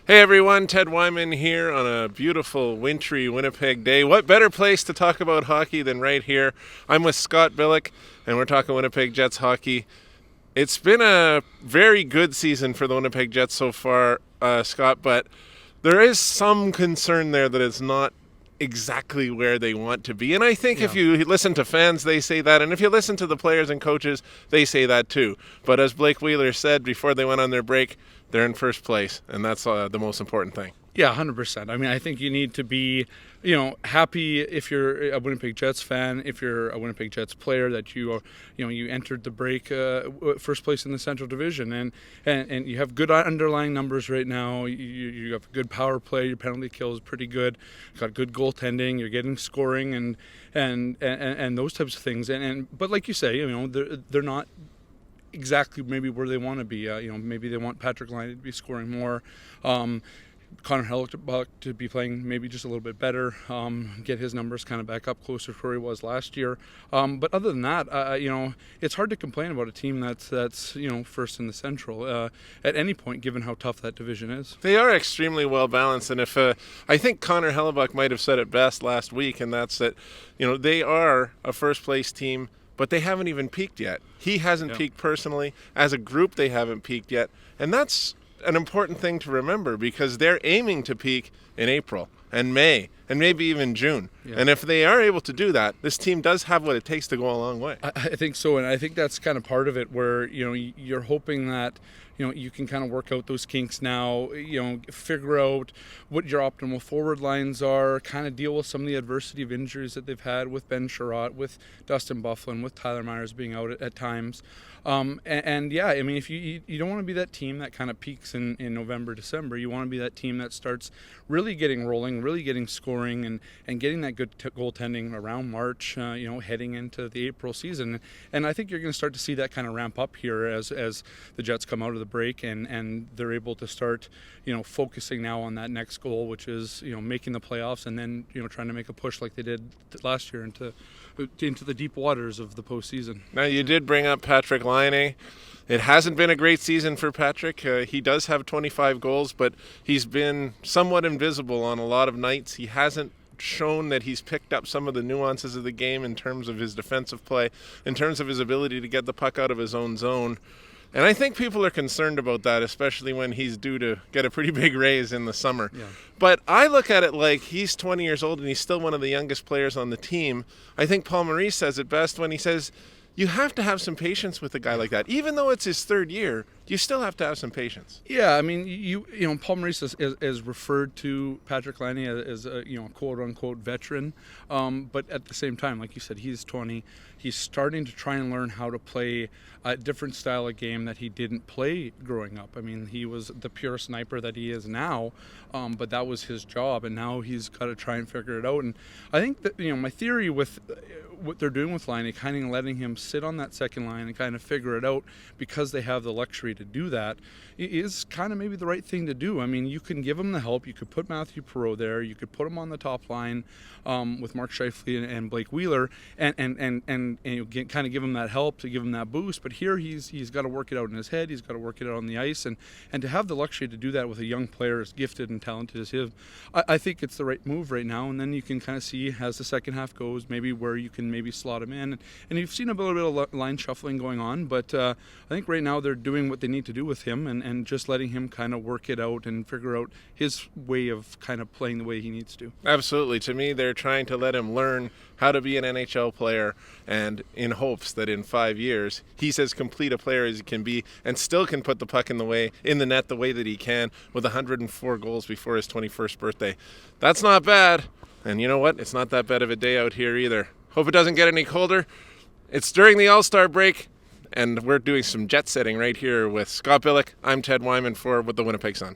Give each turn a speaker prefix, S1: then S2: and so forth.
S1: Hey everyone, Ted Wyman here on a beautiful wintry Winnipeg day. What better place to talk about hockey than right here? I'm with Scott Billick and we're talking Winnipeg Jets hockey. It's been a very good season for the Winnipeg Jets so far, Scott, but there is some concern there that it's not exactly where they want to be. And I think if you listen to fans, they say that. And if you listen to the players and coaches, they say that too. But as Blake Wheeler said before they went on their break, they're in first place. And that's the most important thing.
S2: Yeah, 100%. I mean, I think you need to be, happy if you're a Winnipeg Jets fan, if you're a Winnipeg Jets player that you entered the break first place in the Central Division, and you have good underlying numbers right now. You have a good power play. Your penalty kill is pretty good. You've got good goaltending. You're getting scoring and those types of things. But like you say, they're not exactly maybe where they want to be. Maybe they want Patrick Laine to be scoring more. Connor Hellebuyck to be playing maybe just a little bit better, get his numbers kind of back up closer to where he was last year. But other than that, it's hard to complain about a team that's first in the Central at any point, given how tough that division is.
S1: They are extremely well balanced, and if I think Connor Hellebuyck might have said it best last week, and that's that they are a first place team, but they haven't even peaked yet. He hasn't peaked personally. As a group, they haven't peaked yet, and that's an important thing to remember because they're aiming to peak in April and May and maybe even June. Yeah. And if they are able to do that, this team does have what it takes to go a long way.
S2: I think so, and I think that's kind of part of it where you're hoping that you can kind of work out those kinks now, figure out what your optimal forward lines are, kind of deal with some of the adversity of injuries that they've had with Ben Sherratt, with Dustin Byfuglien, with Tyler Myers being out at times. If you don't want to be that team that kind of peaks in November, December. You want to be that team that starts really getting rolling, really getting scoring, and getting that good goaltending around March, heading into the April season. And I think you're going to start to see that kind of ramp up here as the Jets come out of the break and they're able to start, focusing now on that next goal, which is, making the playoffs and then, trying to make a push like they did last year into the deep waters of the postseason.
S1: Now, you did bring up Patrick Laine. It hasn't been a great season for Patrick. He does have 25 goals, but he's been somewhat invisible on a lot of nights. He hasn't shown that he's picked up some of the nuances of the game in terms of his defensive play, in terms of his ability to get the puck out of his own zone. And I think people are concerned about that, especially when he's due to get a pretty big raise in the summer. Yeah. But I look at it like he's 20 years old and he's still one of the youngest players on the team. I think Paul Maurice says it best when he says, you have to have some patience with a guy like that. Even though it's his third year, you still have to have some patience.
S2: Yeah, I mean, Paul Maurice is referred to Patrick Laine as a quote unquote veteran, but at the same time, like you said, he's 20. He's starting to try and learn how to play a different style of game that he didn't play growing up. I mean, he was the pure sniper that he is now, but that was his job, and now he's got to try and figure it out. And I think that my theory with what they're doing with Laine, kind of letting him sit on that second line and kind of figure it out because they have the luxury to do that, is kind of maybe the right thing to do. I mean, you can give him the help. You could put Matthew Perreault there. You could put him on the top line with Mark Scheifele and Blake Wheeler, and kind of give him that help, to give him that boost. But here he's got to work it out in his head. He's got to work it out on the ice, and to have the luxury to do that with a young player as gifted and talented as him, I think it's the right move right now. And then you can kind of see as the second half goes, maybe where you can maybe slot him in. And you've seen a little bit of line shuffling going on, but I think right now they're doing what they need to do with him and just letting him kind of work it out and figure out his way of kind of playing the way he needs to.
S1: Absolutely. To me, they're trying to let him learn how to be an NHL player, and in hopes that in 5 years he's as complete a player as he can be and still can put the puck in the net the way that he can with 104 goals before his 21st birthday. That's not bad. And you know what? It's not that bad of a day out here either. Hope it doesn't get any colder. It's during the All-Star break, and we're doing some jet setting right here with Scott Billick. I'm Ted Wyman with the Winnipeg Sun.